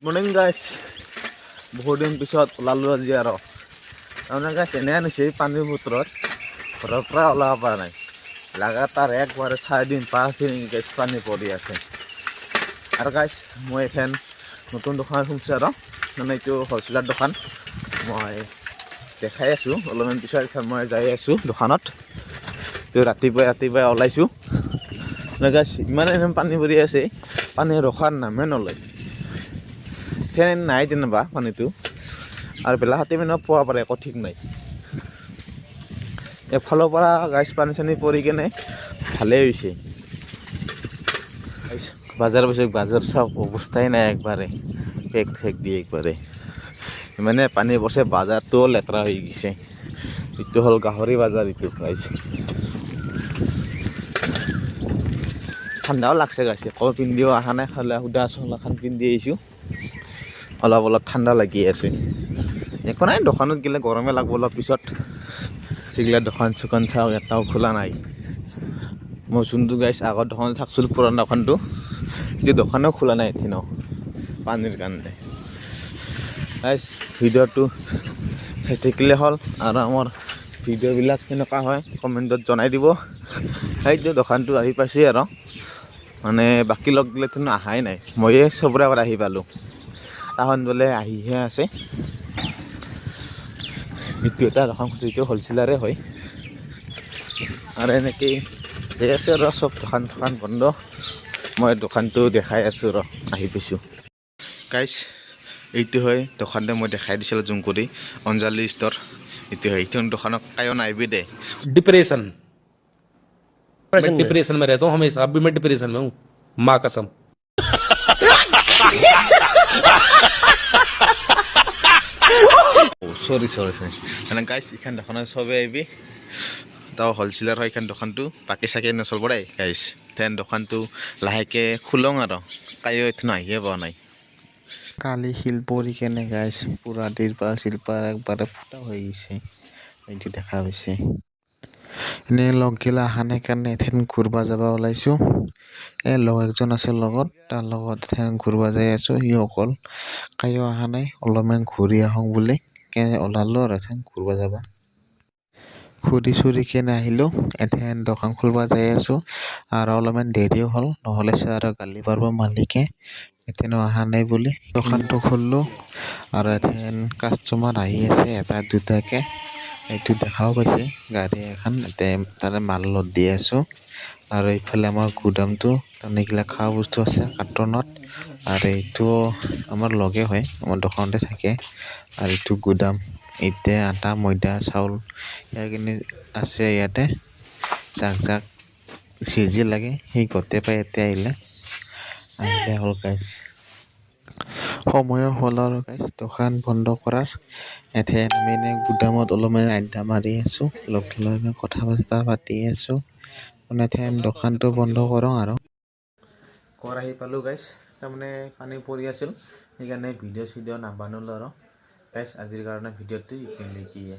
morning গাইছ বহুত দিন পিছত ওলালোঁ আজি আৰু তাৰমানে গাইছ এনে আনিছে পানীৰ বতৰত ঘৰৰ পৰা ওলাব পৰা নাই লাগাতাৰ একবাৰে 4 দিন 5 দিন গাইছ পানী পৰি আছে আৰু গাইছ মই এখন নতুন দোকান খুলিছোঁ আৰু মানে এইটো হ'লচেলাৰ দোকান মই দেখাই আছোঁ অলপমান পিছত মই যাই আছোঁ দোকানত তো ৰাতিপুৱাই ওলাইছোঁ গাইছ ইমান পানী পৰি আছে পানী ৰখাৰ নামে নলয় ফেন নাই যেনিবা পানীটো আৰু বেলাহাতি মানে পোৱা পাৰে একো ঠিক নাই এফালৰ পৰা গাইছ পানী চানী পৰি কেনে ভালেই হৈছে বাজাৰ চব অৱস্থাই নাই একবাৰে ফেক দিয়ে একবাৰে মানে পানী বসে বাজাৰটোও লেতেৰা হৈ গৈছে এইটো হ'ল গাহৰি বাজাৰ এইটো গাইছ ঠাণ্ডাও লাগছে গাইছে একো পিন্ধিও অহা নাই খালে সুদা চলাখান পিন্ধি আহিছোঁ অলপ ঠাণ্ডা লাগি আছে একো নাই দোকানত গেলে গৰমে লাগব অলপ পিছত সেগিলা দোকান চোকান চাওক এটাও খোলা নাই মই যোনটো গাইছ আগত দোকানত থাকছিলোঁ পুৰণা দোকানটো সেইটো দোকানো খোলা নাই এতিয়াও পানীৰ কাৰণে গাইছ ভিডিঅ'টো চাই থাকিলে হ'ল আৰু আমাৰ ভিডিঅ'বিলাক কেনেকুৱা হয় কমেণ্টত জনাই দিব সেইটো দোকানটো আহি পাইছে আৰু মানে বাকী লগ দিলেতো অহাই নাই ময়ে চবৰে আগত আহি পালোঁ তাহন বোলে আহিহে আছে এইটো এটা দোকান খুলিটো হ'লচেলাৰে হয় আৰু এনেকৈ যাই আছে আৰু চব দোকান বন্ধ মই দোকানটো দেখাই আছোঁ আৰু আহি পাইছোঁ গাইছ এইটো হয় দোকানতে মই দেখাই দিছিলোঁ জুম কৰি অঞ্জলি ষ্ট'ৰ এইটো হয় এইটো দোকানত কায়ো নাইবি দে डिप्रेशन मैं डिप्रेशन में रहता हूँ हमेशा अब भी मैं डिप्रेशन में हूँ माँ कसम সৰি মানে গাইছ এইখন দোকানত চবেই আহিবি তাও হ'লচেলাৰ হয় এইখন দোকানটো বাকী চাকে নচলিব দেই গাইছ তেন দোকানটো লাহেকৈ খোলং আৰু কায়ো এইটো আহিয়ে পোৱা নাই কালি শিল পৰি কেনে গাইছ পুৰা তিৰপাল চিৰপাল একবাৰে ফুটা হৈ গৈছে এইটো দেখা পাইছে এনেই লগগিলা অহা নাই কাৰণে এথেন ঘূৰিব যাব ওলাইছোঁ লগ একজন আছে লগত তাৰ লগত এথেন ঘূৰিব যাই আছোঁ সি অকল কায়ো অহা নাই অলপমান ঘূৰি আহোঁ বুলি ওলালোঁ আৰু এথেন ঘূৰিব যাব ঘূৰি চুৰি কেনে আহিলোঁ এথেন দোকান খুলিব যাই আছোঁ আৰু অলপমান দেৰিও হ'ল নহ'লে আৰু গালি পাৰিব মালিকে এথেনো অহা নাই বুলি দোকানটো খুলিলোঁ আৰু এথেন কাষ্টমাৰ আহি আছে এটা দুটাকৈ এইটো দেখাও পাইছে গাড়ী এখন তাৰে মাল লোড দি আছোঁ আৰু এইফালে আমাৰ গুদামটো তাৰমানে এইগিলা খোৱা বস্তু আছে কাৰ্টনত আৰু এইটো আমাৰ লগে হয় আমাৰ দোকানতে থাকে আৰু এইটো গুদাম এতিয়া আটা ময়দা চাউল সেইখিনি আছে ইয়াতে যাক চিজি লাগে সেই গোটেই পাই এতিয়া আহিলে হ'ল গাইছ সময়ো হ'ল আৰু গাইছ দোকান বন্ধ কৰাৰ এথেন আমি এনে গুদামত অলপমান আড্ডা মাৰি আছোঁ লগ কথা বতৰা পাতি আছোঁ মানে এথেন দোকানটো বন্ধ কৰোঁ আৰু ঘৰ আহি পালোঁ গাইছ তাৰমানে পানী পৰি আছিল সেইকাৰণে ভিডিঅ' চিডিঅ' নাবানিলোঁ আৰু গাইছ আজিৰ কাৰণে ভিডিঅ'টো এইখিনিলৈকে